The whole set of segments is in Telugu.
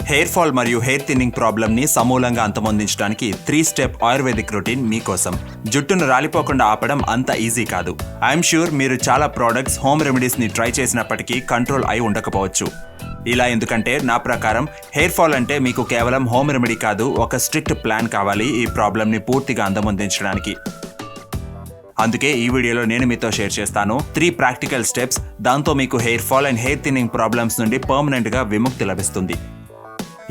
హెయిర్ ఫాల్ మరియు హెయిర్ థిన్నింగ్ ప్రాబ్లమ్ ని సమూలంగా అంతమొందించడానికి 3 స్టెప్ ఆయుర్వేదిక్ రొటీన్ మీకోసం. జుట్టును రాలిపోకుండా ఆపడం అంత ఈజీ కాదు. ఐఎమ్ ష్యూర్ మీరు చాలా ప్రోడక్ట్స్, హోమ్ రెమెడీస్ ని ట్రై చేసినప్పటికీ కంట్రోల్ అయి ఉండకపోవచ్చు. ఇలా ఎందుకంటే నా ప్రకారం హెయిర్ ఫాల్ అంటే మీకు కేవలం హోమ్ రెమెడీ కాదు, ఒక స్ట్రిక్ట్ ప్లాన్ కావాలి ఈ ప్రాబ్లమ్ ని పూర్తిగా అంతమొందించడానికి. అందుకే ఈ వీడియోలో నేను మీతో షేర్ చేస్తాను 3 ప్రాక్టికల్ స్టెప్స్. దాంతో మీకు hair fall and hair thinning problems నుండి పర్మనెంట్ గా విముక్తి లభిస్తుంది.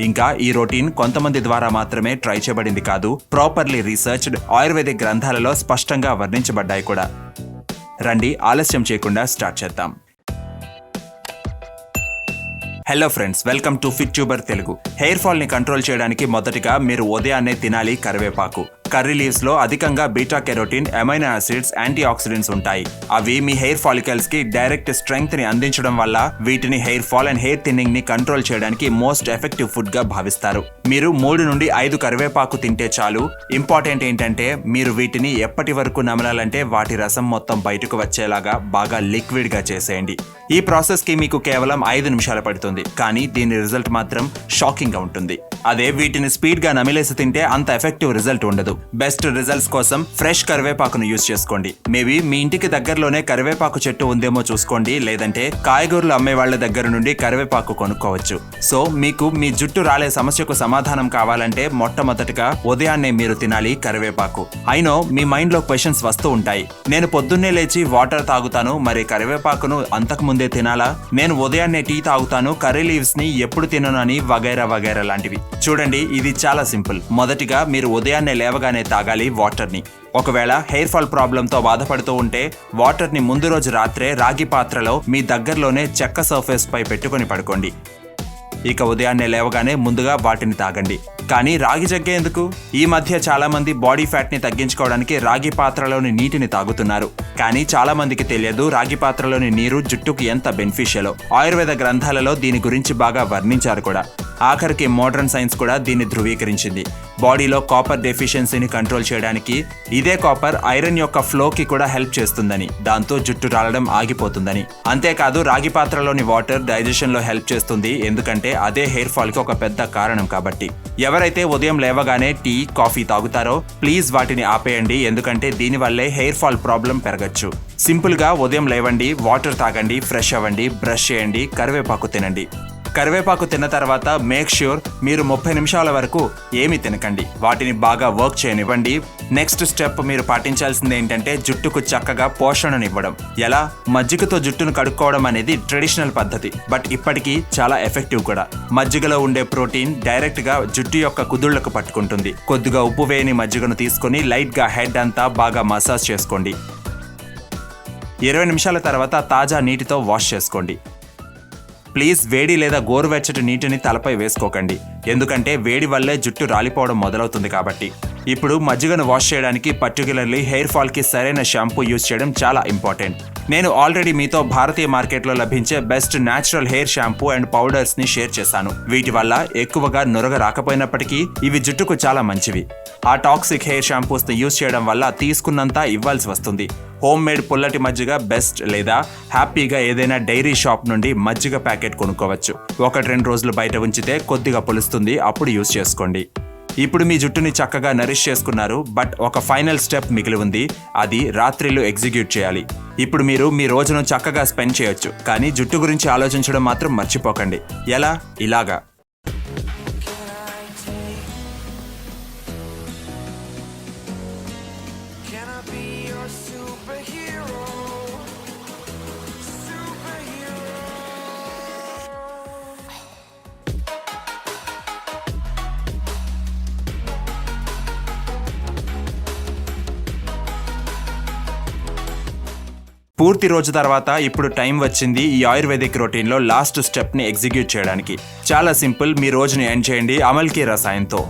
ఇంకా ఈ రొటీన్ కొంతమంది ద్వారా మాత్రమే ట్రై చేయబడింది కాదు, ప్రాపర్లీ రీసెర్చ్డ్ ఆయుర్వేదిక్ గ్రంథాలలో స్పష్టంగా వర్ణించబడ్డాయి కూడా. రండి ఆలస్యం చేయకుండా స్టార్ట్ చేద్దాం. Hello friends, welcome to fit tuber Telugu. Hair fall ని కంట్రోల్ చేయడానికి మొదటిగా మీరు ఉదయాన్నే తినాలి కరివేపాకు. కర్రీ లీవ్స్ లో అధికంగా beta carotene, amino acids, anti oxidants ఉంటాయి. అవి మీ హెయిర్ ఫాలికల్స్ కి డైరెక్ట్ స్ట్రెంగ్త్ ని అందించడం వల్ల వీటిని hair fall and hair thinning ని కంట్రోల్ చేయడానికి మోస్ట్ ఎఫెక్టివ్ ఫుడ్ గా భావిస్తారు. మీరు 3 నుండి 5 కరివేపాకు తింటే చాలు. ఇంపార్టెంట్ ఏంటంటే మీరు వీటిని ఎప్పటి వరకు నమలాలంటే వాటి రసం మొత్తం బయటకు వచ్చేలాగా బాగా లిక్విడ్ గా చేసేయండి. ఈ ప్రాసెస్ కి మీకు కేవలం 5 నిమిషాలు పడుతుంది, కానీ దీని రిజల్ట్ మాత్రం షాకింగ్ గా ఉంటుంది. అదే వీటిని స్పీడ్ గా నమిలేసి తింటే అంత ఎఫెక్టివ్ రిజల్ట్ ఉండదు. బెస్ట్ రిజల్ట్స్ కోసం ఫ్రెష్ కరివేపాకును యూజ్ చేసుకోండి. మేబీ మీ ఇంటికి దగ్గరలోనే కరివేపాకు చెట్టు ఉందేమో చూసుకోండి, లేదంటే కాయగూరలు అమ్మే వాళ్ళ దగ్గర నుండి కరివేపాకు కొనుక్కోవచ్చు. సో మీకు మీ జుట్టు రాలే సమస్యకు సమాధానం కావాలంటే మొట్టమొదటిగా ఉదయాన్నే మీరు తినాలి కరివేపాకు. అయినో మీ మైండ్ లో క్వశ్చన్స్ వస్తూ ఉంటాయి. నేను పొద్దున్నే లేచి వాటర్ తాగుతాను, మరి కరివేపాకును అంతకు ముందే తినాలా? నేను ఉదయాన్నే టీ తాగుతాను, కర్రీ లీవ్స్ ని ఎప్పుడు తినను అని వగైరా వగైరా లాంటివి. చూడండి, ఇది చాలా సింపుల్. మొదటిగా మీరు ఉదయాన్నే లేవగానే తాగాలి వాటర్ ని. ఒకవేళ హెయిర్ ఫాల్ ప్రాబ్లమ్ తో బాధపడుతూ ఉంటే వాటర్ ని ముందు రోజు రాత్రే రాగి పాత్రలో మీ దగ్గరలోనే చెక్క సర్ఫేస్ పై పెట్టుకొని పడుకోండి. ఇక ఉదయాన్నే లేవగానే ముందుగా వాటిని తాగండి. కానీ రాగి జగ్గే ఎందుకు? ఈ మధ్య చాలా మంది బాడీ ఫ్యాట్ ని తగ్గించుకోవడానికి రాగి పాత్రలోని నీటిని తాగుతున్నారు. కానీ చాలా మందికి తెలియదు రాగి పాత్రలోని నీరు జుట్టుకు ఎంత బెనిఫిషియలో. ఆయుర్వేద గ్రంథాలలో దీని గురించి బాగా వర్ణించారు కూడా. ఆఖరికి మోడర్న్ సైన్స్ కూడా దీన్ని ధృవీకరించింది. బాడీలో కాపర్ డెఫిషియన్సీని కంట్రోల్ చేయడానికి ఇదే కాపర్ ఐరన్ యొక్క ఫ్లోకి కూడా హెల్ప్ చేస్తుందని, దాంతో జుట్టు రాలడం ఆగిపోతుందని. అంతేకాదు రాగి పాత్రలోని వాటర్ డైజెషన్ లో హెల్ప్ చేస్తుంది, ఎందుకంటే అదే హెయిర్ ఫాల్ కి ఒక పెద్ద కారణం కాబట్టి. ఎవరైతే ఉదయం లేవగానే టీ, కాఫీ తాగుతారో ప్లీజ్ వాటిని ఆపేయండి, ఎందుకంటే దీనివల్లే హెయిర్ ఫాల్ ప్రాబ్లం పెరగచ్చు. సింపుల్ గా ఉదయం లేవండి, వాటర్ తాగండి, ఫ్రెష్ అవ్వండి, బ్రష్ చేయండి, కరివేపాకు తినండి. కరివేపాకు తిన్న తర్వాత మేక్ ష్యూర్ మీరు 30 నిమిషాల వరకు ఏమీ తినకండి. వాటిని బాగా వర్క్ చేయనివ్వండి. నెక్స్ట్ స్టెప్ మీరు పాటించాల్సింది ఏంటంటే జుట్టుకు చక్కగా పోషణనివ్వడం. ఎలా? మజ్జిగతో జుట్టును కడుక్కోవడం అనేది ట్రెడిషనల్ పద్ధతి, బట్ ఇప్పటికీ చాలా ఎఫెక్టివ్ కూడా. మజ్జిగలో ఉండే ప్రోటీన్ డైరెక్ట్ గా జుట్టు యొక్క కుదుళ్లకు పట్టుకుంటుంది. కొద్దిగా ఉప్పు వేయని మజ్జిగను తీసుకొని లైట్ గా హెడ్ అంతా బాగా మసాజ్ చేసుకోండి. 20 నిమిషాల తర్వాత తాజా నీటితో వాష్ చేసుకోండి. ప్లీజ్ వేడి లేదా గోరువెచ్చటి నీటిని తలపై వేసుకోకండి, ఎందుకంటే వేడి వల్లే జుట్టు రాలిపోవడం మొదలవుతుంది కాబట్టి. ఇప్పుడు మజ్జిగను వాష్ చేయడానికి పర్టికులర్లీ హెయిర్ ఫాల్ కి సరైన షాంపూ యూజ్ చేయడం చాలా ఇంపార్టెంట్. నేను ఆల్రెడీ మీతో భారతీయ మార్కెట్లో లభించే best natural hair shampoo and powders ని షేర్ చేశాను. వీటి వల్ల ఎక్కువగా నురగ రాకపోయినప్పటికీ ఇవి జుట్టుకు చాలా మంచివి. ఆ టాక్సిక్ హెయిర్ షాంపూస్ ని యూజ్ చేయడం వల్ల తీసుకున్నంత ఇవ్వాల్సి వస్తుంది. హోమ్ మేడ్ పుల్లటి మజ్జిగ బెస్ట్, లేదా హ్యాపీగా ఏదైనా డైరీ షాప్ నుండి మజ్జిగ ప్యాకెట్ కొనుక్కోవచ్చు. 1-2 రోజులు బయట ఉంచితే కొద్దిగా పులుస్తుంది, అప్పుడు యూజ్ చేసుకోండి. ఇప్పుడు మీ జుట్టుని చక్కగా నరిష్ చేసుకున్నారు, బట్ ఒక ఫైనల్ స్టెప్ మిగిలి ఉంది. అది రాత్రిళ్ళు ఎగ్జిక్యూట్ చేయాలి. ఇప్పుడు మీరు మీ రోజును చక్కగా స్పెండ్ చేయొచ్చు, కానీ జుట్టు గురించి ఆలోచించడం మాత్రం మర్చిపోకండి. ఎలా? ఇలాగా. పూర్తి రోజు తర్వాత ఇప్పుడు టైం వచ్చింది ఈ ఆయుర్వేదిక్ రొటీన్ లో లాస్ట్ స్టెప్ ని ఎగ్జిక్యూట్ చేయడానికి. చాలా సింపుల్. మీ రోజుని ఎండ్ చేయండి అమల్కి రసాయన్తో.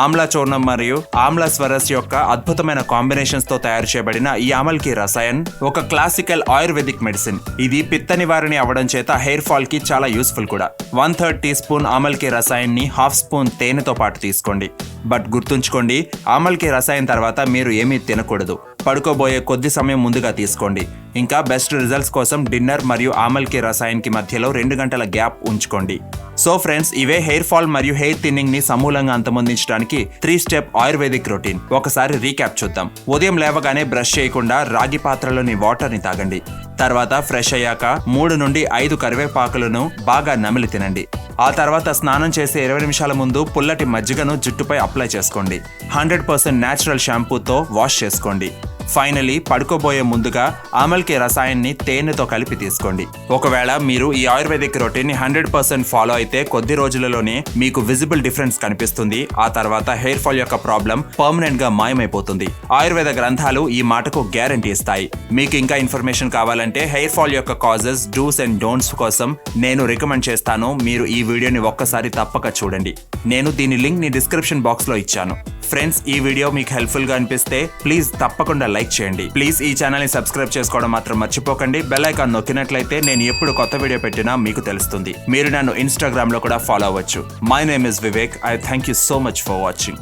ఆమ్లా చూర్ణం మరియు ఆమ్లా స్వరస్ యొక్క అద్భుతమైన కాంబినేషన్స్ తో తయారు చేయబడిన ఈ అమల్కి రసాయన్ ఒక క్లాసికల్ ఆయుర్వేదిక్ మెడిసిన్. ఇది పిత్త నివారణి అవ్వడం చేత హెయిర్ ఫాల్ కి చాలా యూస్ఫుల్ కూడా. 1/3 టీ స్పూన్ ఆమల్కి రసాయన్ ని 1/2 స్పూన్ తేనెతో పాటు తీసుకోండి. బట్ గుర్తుంచుకోండి, ఆమల్కి రసాయన్ తర్వాత మీరు ఏమీ తినకూడదు. పడుకోబోయే కొద్ది సమయం ముందుగా తీసుకోండి. ఇంకా బెస్ట్ రిజల్ట్స్ కోసం డిన్నర్ మరియు ఆమల్కి రసాయన్కి మధ్యలో 2 గంటల గ్యాప్ ఉంచుకోండి. సో ఫ్రెండ్స్, ఇవే హెయిర్ ఫాల్ మరియు హెయిర్ థిన్నింగ్ ని సమూలంగా అంతమొందించడానికి 3 స్టెప్ ఆయుర్వేదిక్ రొటీన్. ఒకసారి రీక్యాప్ చూద్దాం. ఉదయం లేవగానే బ్రష్ చేయకుండా రాగి పాత్రలోని వాటర్ ని తాగండి. తర్వాత ఫ్రెష్ అయ్యాక 3 నుండి 5 కరివేపాకులను బాగా నమిలి తినండి. ఆ తర్వాత స్నానం చేసే 20 నిమిషాల ముందు పుల్లటి మజ్జిగను జుట్టుపై అప్లై చేసుకోండి. 100% న్యాచురల్ షాంపూతో వాష్ చేసుకోండి. ఫైనలీ పడుకోబోయే ముందుగా ఆమల్కి రసాయన్ని తేనెతో కలిపి తీసుకోండి. ఒకవేళ మీరు ఈ ఆయుర్వేదిక్ రొటీన్ ని 100% ఫాలో అయితే కొద్ది రోజులలోనే మీకు విజిబుల్ డిఫరెన్స్ కనిపిస్తుంది. ఆ తర్వాత హెయిర్ ఫాల్ యొక్క ప్రాబ్లం పర్మనెంట్ గా మాయమైపోతుంది. ఆయుర్వేద గ్రంథాలు ఈ మాటకు గ్యారంటీ ఇస్తాయి. మీకు ఇంకా ఇన్ఫర్మేషన్ కావాలంటే హెయిర్ ఫాల్ యొక్క కాజెస్, డూస్ అండ్ డోంట్స్ కోసం నేను రికమెండ్ చేస్తాను. మీరు ఈ వీడియోని ఒక్కసారి తప్పక చూడండి. నేను దీని లింక్ ని డిస్క్రిప్షన్ బాక్స్ లో ఇచ్చాను. ఫ్రెండ్స్, ఈ వీడియో మీకు హెల్ప్ఫుల్ గా అనిపిస్తే ప్లీజ్ తప్పకుండా లైక్ చేయండి. ప్లీజ్ ఈ ఛానల్ ని సబ్స్క్రైబ్ చేసుకోవడం మాత్రం మర్చిపోకండి. బెల్ ఐకాన్ నొక్కినట్లయితే నేను ఎప్పుడు కొత్త వీడియో పెట్టినా మీకు తెలుస్తుంది. మీరు నన్ను ఇన్స్టాగ్రామ్ లో కూడా ఫాలో అవ్వచ్చు. My name is Vivek. I thank you so much for watching.